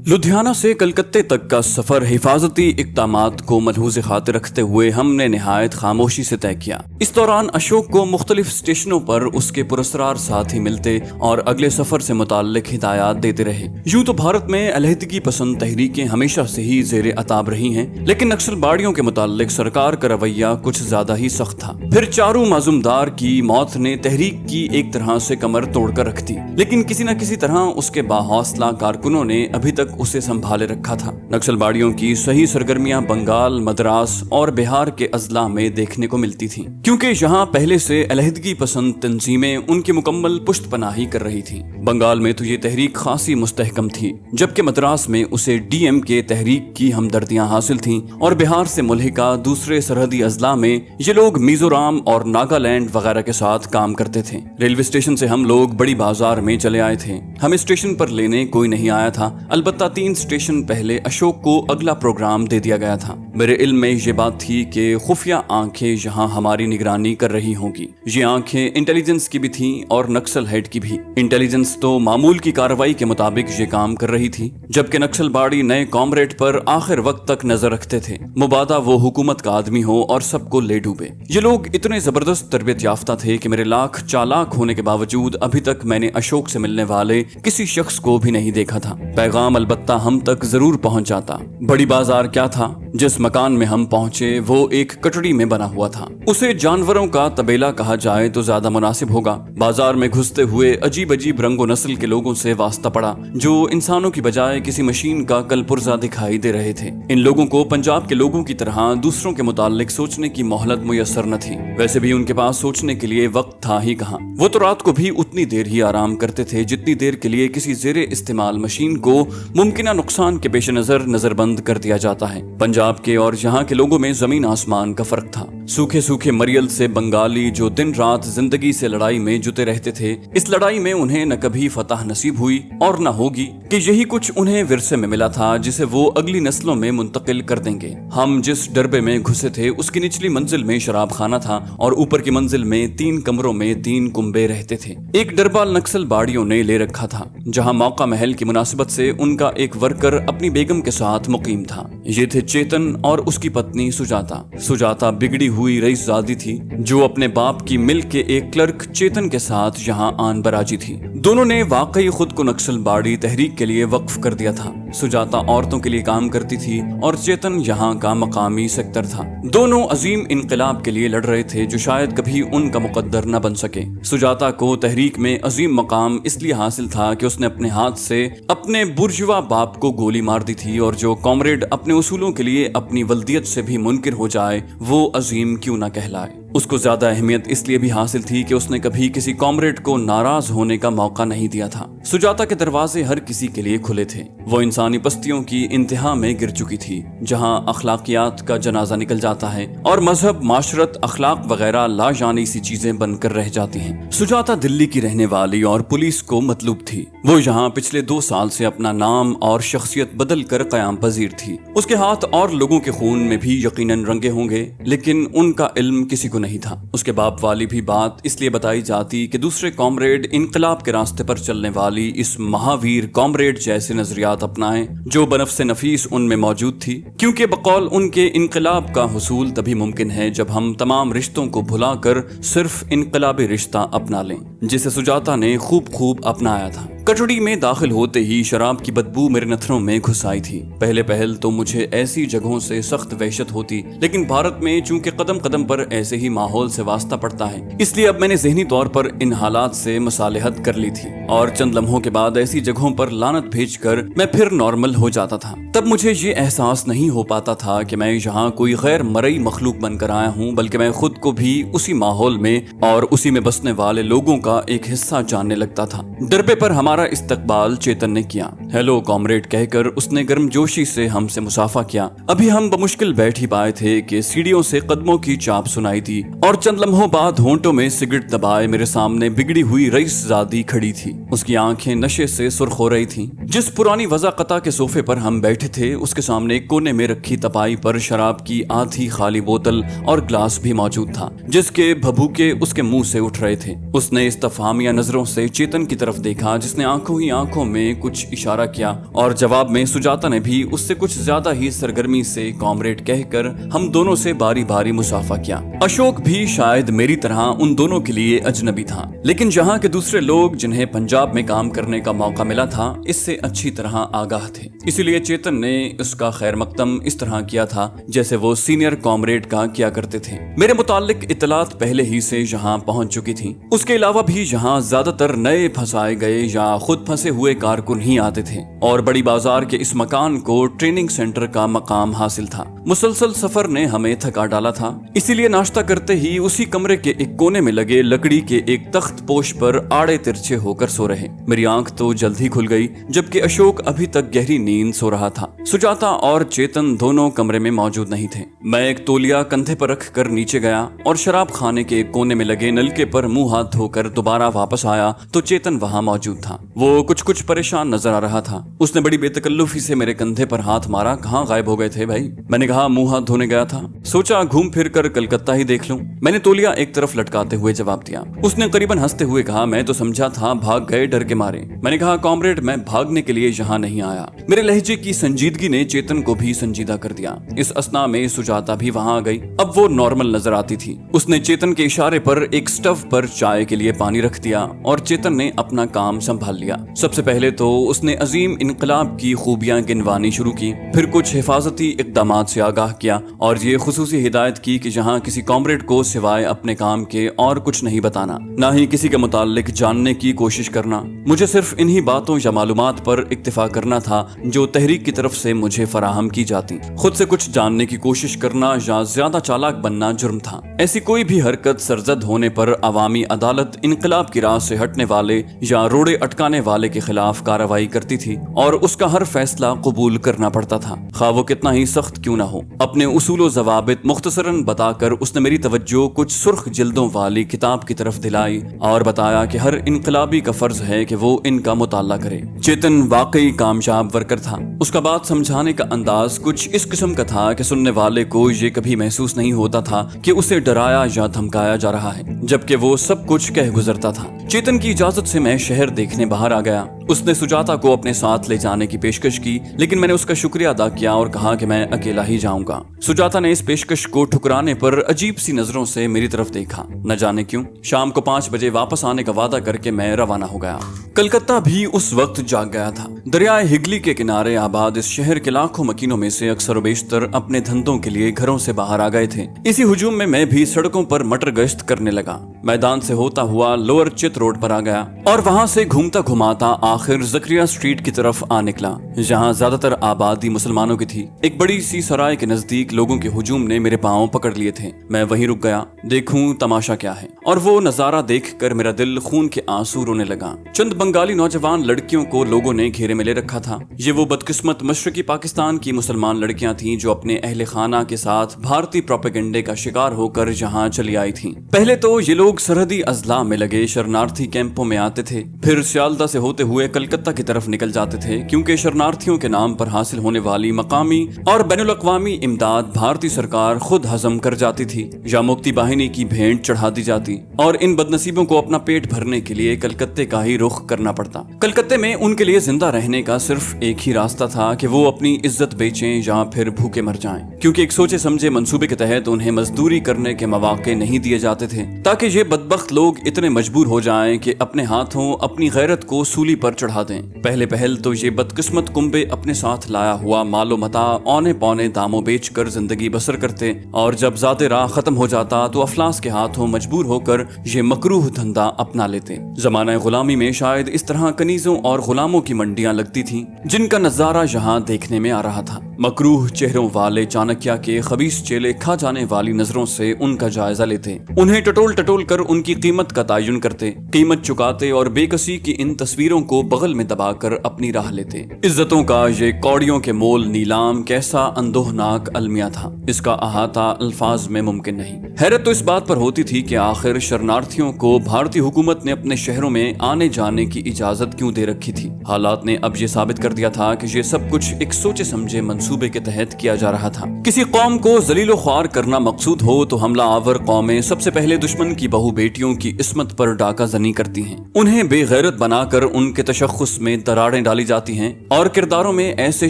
लुधियाना से कलकत्ते तक का सफर हिफाजती इक़दामात को मलहूज़ खातिर रखते हुए हमने निहायत खामोशी से तय किया। इस दौरान अशोक को मुख्तलिफ स्टेशनों पर उसके पुरस्कार साथी मिलते और अगले सफर से मुताल्लिक हिदायत देते रहे। यूं तो भारत में अलहदगी पसंद तहरीकें हमेशा से ही ज़ेरे अताब रही हैं, लेकिन नक्सलबाड़ियों के मुताल्लिक सरकार का रवैया कुछ ज्यादा ही सख्त था। फिर चारू माजूमदार की मौत ने तहरीक की एक तरह से कमर तोड़कर रख दी, लेकिन किसी न किसी तरह उसके बाहौसला कारकुनों ने अभी तक उसे संभाले रखा था। नक्सलबाड़ियों की सही सरगर्मियां बंगाल, मद्रास और बिहार के अजला में देखने को मिलती थीं, क्योंकि यहाँ पहले से अलहदगी पसंद तंजीमें उनकी मुकम्मल पुष्टपनाही कर रही थीं। बंगाल में तो ये तहरीक खासी मुस्तहकम थी, जबकि मद्रास में उसे DMK तहरीक की हमदर्दियां हासिल थीं और बिहार से मुल्हिका दूसरे सरहदी अजला में ये लोग मिजोरम और नागालैंड वगैरह के साथ काम करते थे। रेलवे स्टेशन से हम लोग बड़ी बाजार में चले आए थे। हमें स्टेशन पर लेने कोई नहीं आया था, अलबत्ता 3 स्टेशन पहले अशोक को अगला प्रोग्राम दे दिया गया था। मेरे इल्म में ये बात थी कि खुफिया आंखें यहाँ हमारी निगरानी कर रही होंगी। ये आंखें इंटेलिजेंस की भी थीं और नक्सल हेड की भी। इंटेलिजेंस तो मामूल की कार्रवाई के मुताबिक ये काम कर रही थी, जबकि नक्सलबाड़ी नए कॉमरेड पर आखिर वक्त तक नजर रखते थे, मुबादा वो हुकूमत का आदमी हो और सबको ले डूबे। ये लोग इतने जबरदस्त तरबियत याफ्ता थे कि मेरे लाख चालाक होने के बावजूद अभी तक मैंने अशोक से मिलने वाले किसी शख्स को भी नहीं देखा था। पैगाम अलबत्ता हम तक जरूर पहुंच जाता। बड़ी बाजार क्या था, जिस मकान में हम पहुंचे वो एक कटड़ी में बना हुआ था। उसे जानवरों का तबेला कहा जाए तो ज्यादा मुनासिब होगा। बाजार में घुसते हुए अजीब अजीब रंगो नस्ल के लोगों से वास्ता पड़ा, जो इंसानों की बजाय किसी मशीन का कलपुर्जा दिखाई दे रहे थे। इन लोगों को पंजाब के लोगों की तरह दूसरों के मुताल्लिक सोचने की मोहलत मुयस्सर न थी। वैसे भी उनके पास सोचने के लिए वक्त था ही कहाँ। वो तो रात को भी उतनी देर ही आराम करते थे जितनी देर के लिए किसी ज़ेरे इस्तेमाल मशीन को मुमकिन नुकसान के पेश नजर नजरबंद कर दिया जाता है। पंजाब के और यहाँ के लोगों में जमीन आसमान का फर्क था। सूखे सूखे मरियल से बंगाली जो दिन रात जिंदगी से लड़ाई में जुटे रहते थे, इस लड़ाई में उन्हें न कभी फतह नसीब हुई और न होगी, कि यही कुछ उन्हें विरसे में मिला था जिसे वो अगली नस्लों में मुंतकिल कर देंगे। हम जिस डरबे में घुसे थे उसकी निचली मंजिल में शराब खाना था और ऊपर की मंजिल में 3 कमरों में 3 कुंबे रहते थे। एक डरबा नक्सल बाड़ियों ने ले रखा था, जहाँ मौका महल की मुनासिबत से उनका एक वर्कर अपनी बेगम के साथ मुकीम था। ये थे चेतन और उसकी पत्नी सुजाता। सुजाता बिगड़ी हुई रईसजादी थी, जो अपने बाप की मिल के एक क्लर्क चेतन के साथ यहाँ आन बराजी थी। दोनों ने वाकई खुद को नक्सल बाड़ी तहरीक के लिए वक्फ कर दिया था। सुजाता औरतों के लिए काम करती थी और चेतन यहाँ का मकामी सेक्टर था। दोनों अजीम इनकलाब के लिए लड़ रहे थे जो शायद कभी उनका मुकद्दर न बन सके। सुजाता को तहरीक में अजीम मकाम इसलिए हासिल था कि उसने अपने हाथ से अपने बुर्जुआ बाप को गोली मार दी थी, और जो कॉमरेड अपने उसूलों के लिए अपनी वल्दियत से भी मुनकिर हो जाए वो अजीम क्यों न कहलाए। उसको ज्यादा अहमियत इसलिए भी हासिल थी कि उसने कभी किसी कॉमरेड को नाराज होने का मौका नहीं दिया था। सुजाता के दरवाजे हर किसी के लिए खुले थे। वो इंसानी पस्तियों की इंतहा में गिर चुकी थी, जहां अखलाकियात का जनाजा निकल जाता है और मजहब, माशरत, अखलाक वगैरह लाजानी सी चीजें बनकर रह जाती हैं। सुजाता दिल्ली की रहने वाली और पुलिस को मतलूब थी। वो यहाँ पिछले 2 साल से अपना नाम और शख्सियत बदल कर कयाम पजीर थी। उसके हाथ और लोगों के खून में भी यकीनन रंगे होंगे, लेकिन उनका इल्म किसी को नहीं था। उसके बाप वाली भी बात इसलिए बताई जाती कि दूसरे कॉमरेड इनकलाब के रास्ते पर चलने वाली इस महावीर कॉमरेड जैसे नजरियात अपनाएं जो बनफ्से नफीस उनमें मौजूद थी, क्योंकि बकौल उनके इनकलाब का हुसूल तभी मुमकिन है जब हम तमाम रिश्तों को भुलाकर सिर्फ इनकलाबी रिश्ता अपना लें, जिसे सुजाता ने खूब अपनाया था। कटड़ी में दाखिल होते ही शराब की बदबू मेरे नथनों में घुस आई थी। पहले पहल तो मुझे ऐसी जगहों से सख्त वहशत होती, लेकिन भारत में चूंकि कदम कदम पर ऐसे ही माहौल से वास्ता पड़ता है, इसलिए अब मैंने ज़हनी तौर पर इन हालात से मसालेहत कर ली थी और चंद लम्हों के बाद ऐसी जगहों पर लानत भेजकर मैं फिर नॉर्मल हो जाता था। तब मुझे ये एहसास नहीं हो पाता था कि मैं यहाँ कोई गैर मरई मखलूक बनकर आया हूँ, बल्कि मैं खुद को भी उसी माहौल में और उसी में बसने वाले लोगों का एक हिस्सा जानने लगता था। डरबे पर हमारा इस्तकबाल चेतन ने किया। हेलो कॉमरेड कहकर उसने गर्मजोशी से हमसे मुसाफा किया। अभी हम बमुश्किल बैठ ही पाए थे कि सीढ़ियों से कदमों की चाप सुनाई दी और चंद लम्हों बाद होंठों में सिगरेट दबाए मेरे सामने बिगड़ी हुई रईसजादी खड़ी थी। उसकी आंखें नशे से सुर्ख हो रही थीं। जिस पुरानी वज़ाक़ता के सोफे पर हम बैठे थे उसके सामने एक कोने में रखी तपाई पर शराब की आधी खाली बोतल और ग्लास भी मौजूद था, जिसके भभूके उसके मुंह से उठ रहे थे। उसने इस्तफहामिया नजरों से चेतन की तरफ देखा, जिसने आंखों ही आंखों में कुछ इशारा किया और जवाब में सुजाता ने भी उससे कुछ ज्यादा ही सरगर्मी से कॉमरेड कहकर हम दोनों से बारी बारी मुसाफा किया। अशोक भी शायद मेरी तरह उन दोनों के लिए अजनबी था, लेकिन जहाँ के दूसरे लोग जिन्हें पंजाब में काम करने का मौका मिला था इससे अच्छी तरह आगाह थे। इसीलिए चेतन ने उसका खैर मकदम इस तरह किया था जैसे वो सीनियर कॉमरेड का किया करते थे। मेरे मुतालिक इतलात पहले ही से यहाँ पहुंच चुकी थी। उसके अलावा भी यहाँ ज्यादातर नए फंसाए गए या खुद फंसे हुए कारकुन ही आते थे और बड़ी बाजार के इस मकान को ट्रेनिंग सेंटर का मकाम हासिल था। मुसलसल सफर ने हमें थका डाला था, इसीलिए नाश्ता करते ही उसी कमरे के एक कोने में लगे लकड़ी के एक तख्त पोश पर आड़े तिरछे होकर सो रहे। मेरी आंख तो जल्द ही खुल गई, जबकि अशोक अभी तक गहरी नींद सो रहा था। सुजाता और चेतन दोनों कमरे में मौजूद नहीं थे। मैं एक तौलिया कंधे पर रख कर नीचे गया और शराब खाने के कोने में लगे नलके पर मुंह हाथ धोकर दोबारा वापस आया तो चेतन वहां मौजूद था। वो कुछ परेशान नजर आ रहा था। उसने बड़ी बेतकल्लुफी से मेरे कंधे पर हाथ मारा। कहाँ गायब हो गए थे भाई? मैंने कहा मुंह हाथ धोने गया था, सोचा घूम फिर कर कलकत्ता ही देख लूं। मैंने तौलिया एक तरफ लटकाते हुए जवाब दिया। उसने करीबन हंसते हुए कहा, मैं तो समझा था भाग गए डर के मारे। मैंने कहा कॉमरेड, मैं भागने के लिए यहाँ नहीं आया। मेरे लहजे की संजीदगी ने चेतन को भी संजीदा कर दिया। इस असना में सुजाता भी वहां आ गई। अब वो नॉर्मल नजर आती थी। उसने चेतन के इशारे पर एक स्टव पर चाय के लिए पानी रख दिया और चेतन ने अपना काम संभाल लिया। सबसे पहले तो उसने अजीम इनकलाब की खूबियां गिनवानी शुरू की, फिर कुछ हिफाजती इक़दामात से आगाह किया और ये खुसूसी हिदायत की कि जहां किसी कॉमरेड को सिवाय अपने काम के और कुछ नहीं बताना, ना ही किसी के मुताल्लिक जानने की कोशिश करना। मुझे सिर्फ इन्हीं बातों या मालूमात पर इक्तिफा करना था जो तहरीक की तरफ से मुझे फराहम की जाती। खुद से कुछ जानने की कोशिश करना या ज्यादा चालाक बनना जुर्म था। ऐसी कोई भी हरकत सरजद होने पर अवामी अदालत इनकलाब की राह से हटने वाले या रोड़े अटकाने वाले के खिलाफ कार्रवाई करती थी और उसका हर फैसला कबूल करना पड़ता था, खा वो कितना ही सख्त क्यों ना हो। अपने उसूल ज़वाबित मुख्तसरन बताकर उसने मेरी तवज्जो कुछ सुर्ख जिल्दों वाली किताब की तरफ दिलाई और बताया कि हर इनकलाबी का फर्ज है कि वो इनका मुताला करे। चेतन वाकई कामयाब वर्कर था। उसका बात समझाने का अंदाज कुछ इस किस्म का था कि सुनने वाले को ये कभी महसूस नहीं होता था कि उसे डराया या धमकाया जा रहा है, जबकि वो सब कुछ कह गुजरता था। चेतन की इजाजत से मैं शहर देखने बाहर आ गया। उसने सुजाता को अपने साथ ले जाने की पेशकश की, लेकिन मैंने उसका शुक्रिया अदा किया और कहा कि मैं अकेला ही जाऊंगा। सुजाता ने इस पेशकश को ठुकराने पर अजीब सी नजरों से मेरी तरफ देखा। न जाने क्यों शाम को 5 बजे वापस आने का वादा करके मैं रवाना हो गया। कलकत्ता भी उस वक्त जाग गया था। दरियाए हिगली के किनारे आबाद इस शहर के लाखों मकीनों में से अक्सर बेशतर अपने धंधों के लिए घरों से बाहर आ गए थे। इसी हुजूम में मैं भी सड़कों पर मटर गश्त करने लगा। मैदान से होता हुआ लोअर चित रोड पर आ गया और वहां से घूमता घुमाता आखिर जकरिया स्ट्रीट की तरफ आ निकला, जहां ज्यादातर आबादी मुसलमानों की थी। एक बड़ी सी सराय के नजदीक लोगों के हुजूम ने मेरे पांव पकड़ लिए थे। मैं वहीं रुक गया, देखूं तमाशा क्या है, और वो नजारा देखकर मेरा दिल खून के आंसू रोने लगा। चंद बंगाली नौजवान लड़कियों को लोगों ने घेरे में ले रखा था। ये वो बदकिस्मत मशरकी पाकिस्तान की मुसलमान लड़कियां थीं जो अपने अहले खाना के साथ भारतीय प्रोपेगेंडे का शिकार होकर यहाँ चली आई थीं। पहले तो ये लोग सरहदी अजला में लगे शरणार्थी कैंपों में आते थे, फिर सियालदा से होते हुए कलकत्ता की तरफ निकल जाते थे, क्योंकि शरणार्थियों के नाम पर हासिल होने वाली मकामी और बैनुल अक़वामी इमदाद भारतीय सरकार खुद हजम कर जाती थी या मुक्ति बाहिनी की भेंट चढ़ा दी जाती और इन बदनसीबों को अपना पेट भरने के लिए कलकत्ते का ही रुख करना पड़ता। कलकत्ते में उनके लिए जिंदा रहने का सिर्फ एक ही रास्ता था कि वो अपनी इज्जत बेचें या फिर भूखे मर जाएं, क्योंकि एक सोचे समझे मंसूबे के तहत उन्हें मजदूरी करने के मौके नहीं दिए जाते थे, ताकि ये बदबख्त लोग इतने मजबूर हो जाएं कि अपने हाथों अपनी गैरत को सूली पर चढ़ा दें। पहले पहल तो ये बदकिस्मत कुंबे अपने साथ लाया हुआ मालो मता औने पौने दामों बेच कर जिंदगी बसर करते, और जब ज़ाते राह खत्म हो जाता तो अफलास के हाथों मजबूर होकर ये मकरूह धंधा अपना लेते। जमाना गुलामी में शायद इस तरह कनीजों और गुलामों की मंडियां लगती थीं, जिनका नजारा यहाँ देखने में आ रहा था। मकरूह चेहरों वाले चाणक्य के खबीस चेले खा जाने वाली नजरों से उनका जायजा लेते, उन्हें टटोल टटोल कर उनकी कीमत का तयन करते, कीमत चुकाते और बेकसी की इन तस्वीरों को बगल में दबाकर अपनी राह लेते। इज्जतों का ये कौड़ियों के मोल नीलाम कैसा अंदोहनाक अलमिया था, इसका अहाता अल्फाज में मुमकिन नहीं। हैरत तो इस बात पर होती थी कि आखिर शरणार्थियों को भारतीय हुकूमत ने अपने शहरों में आने जाने की इजाजत क्यों दे रखी थी। हालात ने अब ये साबित कर दिया था कि ये सब कुछ एक सोचे समझे मंसूबे के तहत किया जा रहा था। किसी कौम को जलीलो ख्वार करना मकसूद हो तो हमला आवर कौमें सबसे पहले दुश्मन की बहू बेटियों की इस्मत पर डाका जनी करती हैं, उन्हें बेगैरत बनाकर उनके तशख़्ख़ुस में दरारें डाली जाती हैं और किरदारों में ऐसे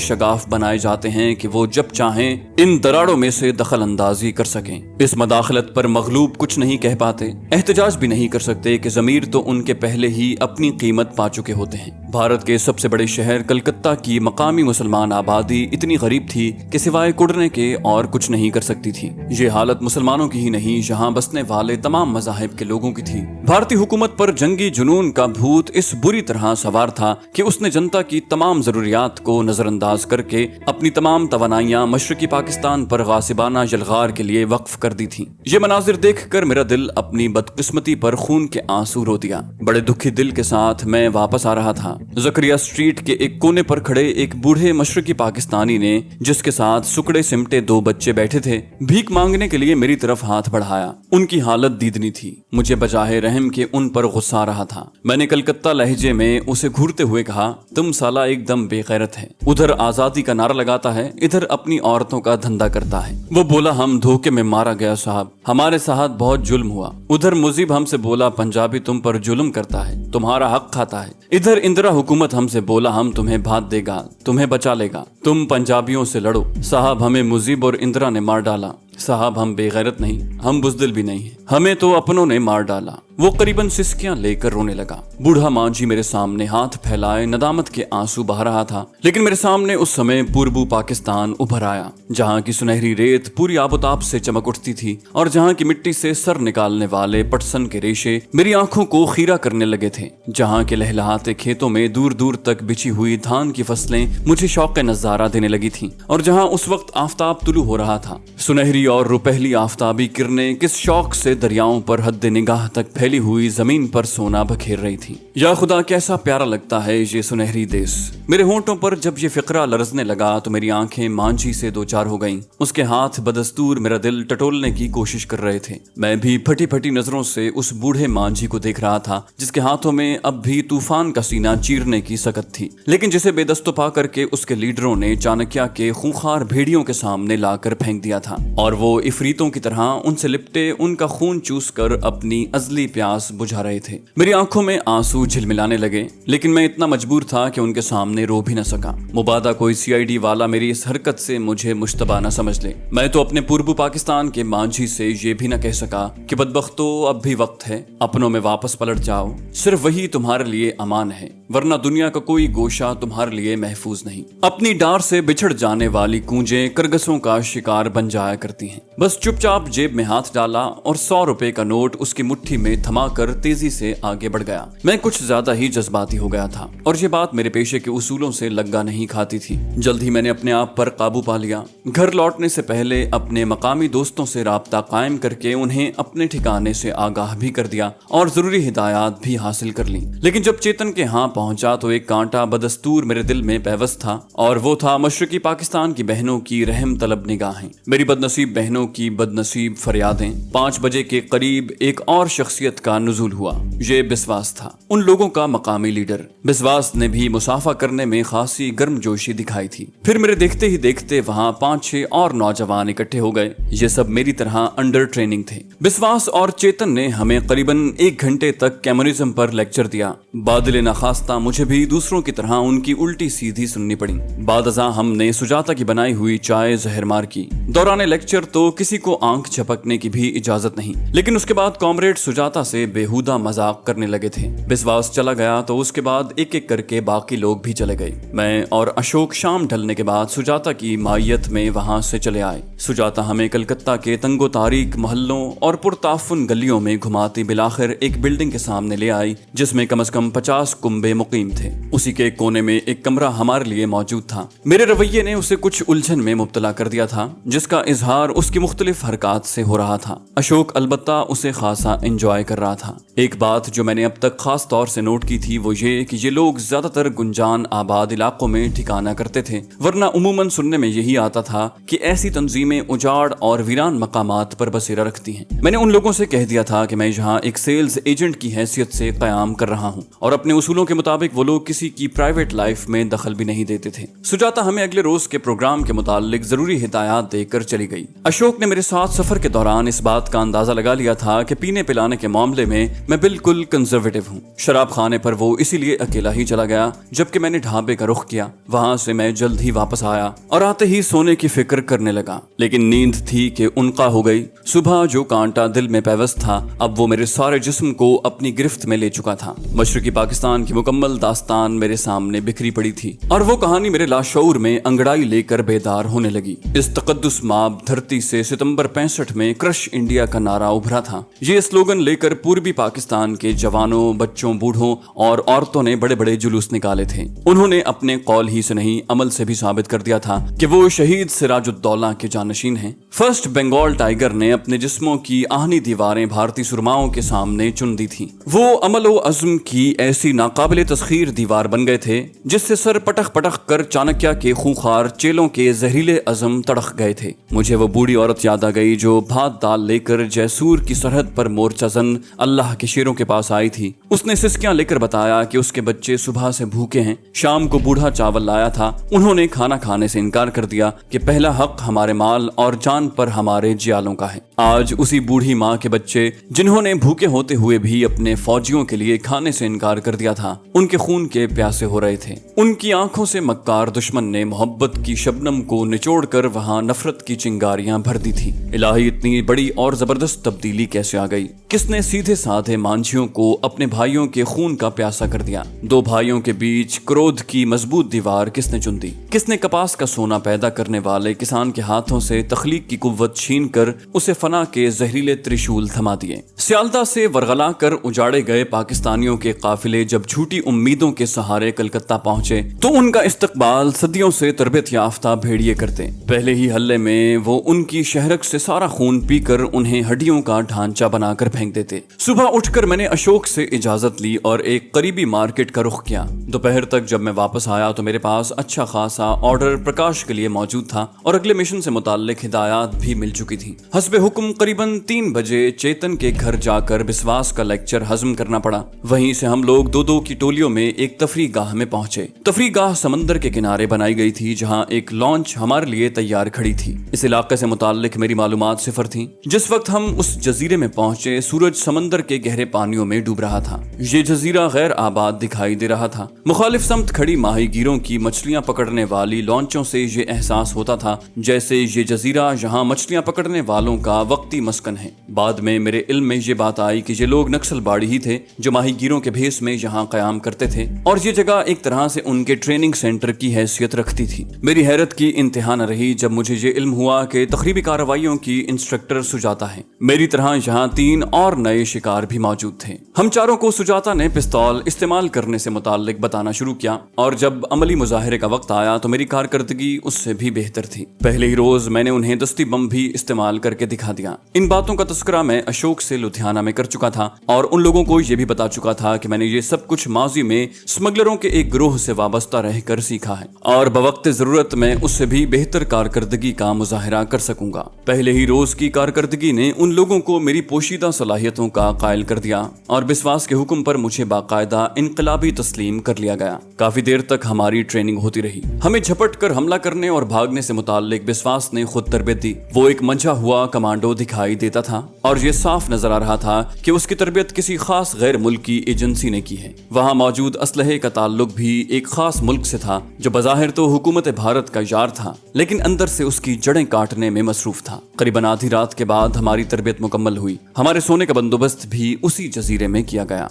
शगाफ बनाए जाते हैं कि वो जब चाहें इन दरारों में से दखल अंदाजी कर सकें। इस मदाखलत पर मगलूब कुछ नहीं कह पाते, एहतजाज भी नहीं कर सकते कि ज़मीर तो उनके पहले ही अपनी कीमत पा चुके होते हैं। भारत के सबसे बड़े शहर कलकत्ता की मकामी मुसलमान आबादी इतनी गरीब थी कि सिवाय कुड़ने के और कुछ नहीं कर सकती थी। ये हालत मुसलमानों की ही नहीं, यहाँ बसने वाले तमाम मज़ाहिब के लोगों की थी। भारतीय हुकूमत पर जंगी जुनून का भूत इस बुरी तरह सवार था कि उसने जनता की तमाम जरूरियात को नजरअंदाज करके अपनी तमाम तवानाइयां मशरकी पाकिस्तान पर गासिबाना यलगार के लिए वक्फ कर दी थी। ये मनाजिर देखकर मेरा दिल अपनी बदकिस्मती पर खून के आंसू रो दिया। बड़े दुखी दिल के साथ मैं वापस आ रहा था। ज़करिया स्ट्रीट के एक कोने पर खड़े एक बूढ़े मशरकी पाकिस्तानी ने, जिसके साथ सुकड़े सिमटे 2 बच्चे बैठे थे, भीख मांगने के लिए मेरी तरफ हाथ बढ़ाया। उनकी हालत दीदनी थी। मुझे बजाहे रहम के उन पर गुस्सा आ रहा था। मैंने कलकत्ता लहजे में उसे घूरते हुए कहा, तुम साला एकदम बेगैरत है, उधर आजादी का नारा लगाता है, इधर अपनी औरतों का धंधा करता है। वो बोला, हम धोखे में मारा गया साहब, हमारे साथ बहुत जुल्म हुआ। उधर मुजीब हमसे बोला, पंजाबी तुम पर जुल्म करता है, तुम्हारा हक खाता है। इधर इंदिरा हुकूमत हमसे बोला, हम तुम्हें भात देगा, तुम्हें बचा लेगा, तुम पंजाबियों से लड़ो। साहब हमें मुजीब और इंदिरा ने मार डाला। साहब हम बेगैरत नहीं, हम बुज़दिल भी नहीं है, हमें तो अपनों ने मार डाला। वो करीबन सिसकियां लेकर रोने लगा। बूढ़ा मांझी मेरे सामने हाथ फैलाए नदामत के आंसू बहा रहा था। लेकिन मेरे सामने उस समय पूर्वी पाकिस्तान उभर आया, जहाँ की सुनहरी रेत पूरी आबोताब से चमक उठती थी और जहाँ की मिट्टी से सर निकालने वाले पटसन के रेशे मेरी आंखों को खीरा करने लगे थे। जहाँ के लहलहाते खेतों में दूर दूर तक बिछी हुई धान की फसलें मुझे शौक नजारा देने लगी थी और जहाँ उस वक्त आफताब तुलू हो रहा था। सुनहरी और रुपहली आफताबी किरणें किस शौक से दरियाओं पर हद निगाह तक फैली हुई जमीन पर सोना बखेर रही थी। या खुदा, कैसा प्यारा लगता है ये सुनहरी देश। मेरे होंठों पर जब ये फिक्रा लरजने लगा तो मेरी आंखें मांझी से दो चार हो गईं। उसके हाथ बदस्तूर मेरा दिल टटोलने की कोशिश कर रहे थे। मैं भी फटी फटी नजरों से उस बूढ़े मांझी को देख रहा था, जिसके हाथों में अब भी तूफान का सीना चीरने की सकत थी, लेकिन जिसे बेदस्तोपा करके उसके लीडरों ने चाणक्य के खूंखार भेड़ियों के सामने लाकर फेंक दिया था और वो इफरीतों की तरह उनसे लिपटे उनका खून चूस कर अपनी अजली प्यास बुझा रहे थे। मेरी आंखों में आंसू झिलमिलाने लगे, लेकिन मैं इतना मजबूर था कि उनके सामने रो भी न सका। मुबादा कोई सीआईडी वाला मेरी इस हरकत से मुझे मुश्तबा न समझ ले। मैं तो अपने पूर्व पाकिस्तान के मांझी से ये भी न कह सका कि बदबख्तो अब भी वक्त है, अपनों में वापस पलट जाओ, सिर्फ वही तुम्हारे लिए अमान है, वरना दुनिया का कोई गोशा तुम्हारे लिए महफूज नहीं। अपनी डार से बिछड़ जाने वाली कूंजें करगसों का शिकार बन जाया करती हैं। बस चुपचाप जेब में हाथ डाला और 100 रुपए का नोट उसकी मुट्ठी में थमाकर तेजी से आगे बढ़ गया। मैं कुछ ज्यादा ही जज्बाती हो गया था और ये बात मेरे पेशे के उसूलों से लग्गा नहीं खाती थी। जल्द ही मैंने अपने आप पर काबू पा लिया। घर लौटने से पहले अपने मकामी दोस्तों से राब्ता कायम करके उन्हें अपने ठिकाने से आगाह भी कर दिया और जरूरी हिदायत भी हासिल कर ली। लेकिन जब चेतन के यहाँ पहुंचा तो एक कांटा बदस्तूर मेरे दिल में पैवस्त था और वो था मशरकी पाकिस्तान की बहनों की रहम तलब निगाहें, मेरी बदनसीब बहनों की बदनसीब फरियादें। 5 बजे के करीब एक और शख्सियत का नुज़ूल हुआ। ये बिस्वास था, उन लोगों का मकामी लीडर। बिस्वास ने भी मुसाफा करने में खासी गर्मजोशी दिखाई थी। फिर मेरे देखते ही देखते वहाँ 5-6 और नौजवान इकट्ठे हो गए। ये सब मेरी तरह अंडर ट्रेनिंग थे। बिस्वास और चेतन ने हमें करीबन 1 घंटे तक कम्युनिज्म पर लेक्चर दिया। बादल नखास्ता मुझे भी दूसरों की तरह उनकी उल्टी सीधी सुननी पड़ी। बादजा हमने सुजाता की बनाई हुई चाय जहर मार की। दौरान लेक्चर तो किसी को आंख झपकने की भी इजाजत नहीं, लेकिन उसके बाद कॉमरेड सुजाता से बेहुदा मजाक करने लगे थे। बिस्वास चला गया तो उसके बाद एक एक करके बाकी लोग भी चले गए। मैं और अशोक शाम ढलने के बाद सुजाता की मायत में वहां से चले आए। सुजाता हमें कलकत्ता के तंगो तारीक मोहल्लों और पुरताफुन गलियों में घुमाती बिलाखिर एक बिल्डिंग के सामने ले आई, जिसमें कम से कम 50 कुंबे मुकीम थे। उसी के कोने में एक कमरा हमारे लिए मौजूद था। मेरे रवैये ने उसे कुछ उलझन में मुब्तला कर दिया था, जिसका इजहार उसकी मुख्तलिफ हरकत से हो रहा था। अशोक अलबत्ता उसे खासा एंजॉय कर रहा था। एक बात जो मैंने अब तक खास तौर से नोट की थी वो ये कि ये लोग ज्यादातर गुंजान आबाद इलाकों में ठिकाना करते थे, वरना उमूमन सुनने में यही आता था कि ऐसी तंजीमें उजाड़ और वीरान मकामात पर बसेरा रखती हैं। मैंने उन लोगों से कह दिया था कि मैं यहाँ एक सेल्स एजेंट की हैसियत से क़याम कर रहा हूँ और अपने उसूलों के मुताबिक वो लोग किसी की प्राइवेट लाइफ में दखल भी नहीं देते थे। सुजाता हमें अगले रोज के प्रोग्राम के मुतालिक जरूरी हिदायत देकर चली गई। अशोक ने मेरे साथ सफर के दौरान इस बात का अंदाजा लगा लिया था कि पीने पिलाने के मामले में मैं बिल्कुल कंजर्वेटिव हूँ। शराब खाने पर वो इसीलिए अकेला ही चला गया, जबकि मैंने ढाबे का रुख किया। वहां से मैं जल्द ही वापस आया और आते ही सोने की फिक्र करने लगा, लेकिन नींद थी कि उनका हो गई। सुबह जो कांटा दिल में पैवस्त था, अब वो मेरे सारे जिस्म को अपनी गिरफ्त में ले चुका था। मशरकी पाकिस्तान की मुकम्मल दास्तान मेरे सामने बिखरी पड़ी थी और वो कहानी मेरे लाशऊर में अंगड़ाई लेकर बेदार होने लगी। इस तकद्दुस माब धरती से सितंबर 65 में क्रश इंडिया का नारा उभरा था। ये स्लोगन लेकर पूर्वी पाकिस्तान के जवानों, बच्चों, बूढ़ों और औरतों ने बड़े बड़े जुलूस निकाले थे। उन्होंने अपने कौल ही से नहीं, अमल से भी साबित कर दिया था कि वो शहीद सिराजुद्दौला के जानशीन हैं। फर्स्ट बंगाल टाइगर ने अपने जिस्मों की आहनी दीवारें भारतीय सुरमाओं के सामने चुन दी थी। वो अमल व अज़्म की ऐसी नाकाबिले तस्खीर दीवार बन गए थे जिससे सर पटक पटक कर चाणक्य के खूंखार चेलों के जहरीले अज़म तड़क गए थे। मुझे वो बूढ़ी औरत याद आ गई जो भात दाल लेकर जैसूर की सरहद पर मोर्चा जन अल्लाह के शेरों के पास आई थी। उसने सिसकियां लेकर बताया कि उसके बच्चे सुबह से भूखे हैं। शाम को बूढ़ा चावल लाया था। उन्होंने खाना खाने से इनकार कर दिया कि पहला हक हमारे माल और जान पर हमारे जियालों का है। आज उसी बूढ़ी माँ के बच्चे, जिन्होंने भूखे होते हुए भी अपने फौजियों के लिए खाने से इनकार कर दिया था, उनके खून के प्यासे हो रहे थे। उनकी आंखों से मक्कार दुश्मन ने मोहब्बत की शबनम को निचोड़कर वहां नफरत की चिंगारियां भर दी थी। इलाही, इतनी बड़ी और जबरदस्त तब्दीली कैसे आ गई? किसने सीधे साधे मांझियों को अपने भाइयों के खून का प्यासा कर दिया? दो भाइयों के बीच क्रोध की मजबूत दीवार किसने चुन दी? किसने कपास का सोना पैदा करने वाले किसान के हाथों से तख्लीक की कुव्वत छीन कर उसे फना के जहरीले त्रिशूल थमा दिए? सियालदा से वरगला कर उजाड़े गए पाकिस्तानियों के काफिले जब झूठी उम्मीदों के सहारे कलकत्ता पहुंचे तो उनका इस्तकबाल सदियों से तरबियत याफ्ता भेड़िए करते। पहले ही हल्ले में वो उनकी शहरक से सारा खून पीकर उन्हें हड्डियों का ढांचा बनाकर फेंक देते। सुबह उठकर मैंने अशोक से इजाजत ली और एक करीबी मार्केट का रुख किया। दोपहर तक जब मैं वापस आया तो मेरे पास अच्छा खासा ऑर्डर प्रकाश के लिए मौजूद था और अगले मिशन से मुताल्लिक हिदायत भी मिल चुकी थी। हस्बे हुक्म करीबन 3 बजे चेतन के घर जाकर विश्वास का लेक्चर हजम करना पड़ा। वहीं से हम लोग दो की टोलियों में एक तफरीह गाह में पहुंचे। तफरीह गाह समंदर के किनारे बनाई गई थी, जहां एक लॉन्च हमारे लिए तैयार खड़ी थी। इस इलाके से मुताल्लिक मेरी मालूमात सिफर थी। जिस वक्त हम उस जजीरे में पहुंचे, सूरज समंदर के गहरे पानियों में डूब रहा था। ये जजीरा गैर आबाद दिखाई दे रहा था। मुखालिफ समत खड़ी माहीगीरों की मछलियां पकड़ने वाली लॉन्चों से ये एहसास होता था जैसे ये जजीरा यहाँ मछलियां पकड़ने वालों का वक्ती मस्कन है। बाद में मेरे इल्म में ये बात आई कि ये लोग नक्सलबाड़ी ही थे जो माहीगीरों के भेस में यहाँ कयाम करते थे और ये जगह एक तरह से उनके ट्रेनिंग सेंटर की हैसियत रखती थी। मेरी हैरत की इंतहा न रही जब मुझे ये इल्म हुआ कि तखरीबी कार्रवाइयों की इंस्ट्रक्टर सुजाता है। मेरी तरह यहाँ 3 और नए शिकार भी मौजूद थे। हम चारों को सुजाता ने पिस्तौल इस्तेमाल करने से मुताल्लिक बताना शुरू किया और जब अमली मुजाहिरे का वक्त आया तो मेरी कारकर्दगी उससे भी बेहतर थी। पहले ही रोज मैंने उन्हें दस्ती बम भी इस्तेमाल करके दिखा दिया। इन बातों का तस्करा मैं अशोक से लुधियाना में कर चुका था और उन लोगों को यह भी बता चुका था कि मैंने ये सब कुछ माजी में स्मगलरों के एक ग्रोह से वाबस्ता रहकर सीखा है और बवक्त जरूरत मैं उससे भी बेहतर कारकर्दगी का मुजाहिरा कर सकूंगा। पहले ही रोज की कारकर्दगी ने उन लोगों को मेरी पोशीदा सलाहियतों का कायल कर दिया और विश्वास के हुक्म पर मुझे बाकायदा इनकलाबी तस्लीम कर लिया गया। काफी देर तक हमारी ट्रेनिंग होती रही। हमें झपट कर हमला करने और भागने से मुताल्लिक विश्वास ने खुद तरबियत दी। वो एक मंझा हुआ कमांडो दिखाई देता था और ये साफ नजर आ रहा था कि उसकी तरबियत किसी खास गैर मुल्की एजेंसी ने की है। वहाँ मौजूद असलहे का ताल्लुक भी एक खास मुल्क से था जो बज़ाहिर तो हुकूमत भारत का यार था, लेकिन अंदर से उसकी जड़ें काटने में मसरूफ था। करीबन आधी रात के बाद हमारी तरबियत मुकम्मल हुई। हमारे सोने का बंदोबस्त भी उसी जजीरे में किया गया।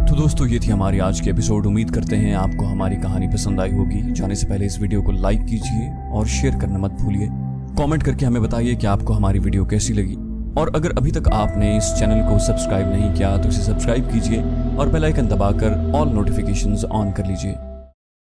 तो दोस्तों, ये थी हमारी आज की एपिसोड। उम्मीद करते हैं आपको हमारी कहानी पसंद आई होगी। जाने से पहले इस वीडियो को लाइक कीजिए और शेयर करना मत भूलिए। कमेंट करके हमें बताइए कि आपको हमारी वीडियो कैसी लगी और अगर अभी तक आपने इस चैनल को सब्सक्राइब नहीं किया तो इसे सब्सक्राइब कीजिए और बेल आइकन दबाकर ऑल नोटिफिकेशंस ऑन कर लीजिए।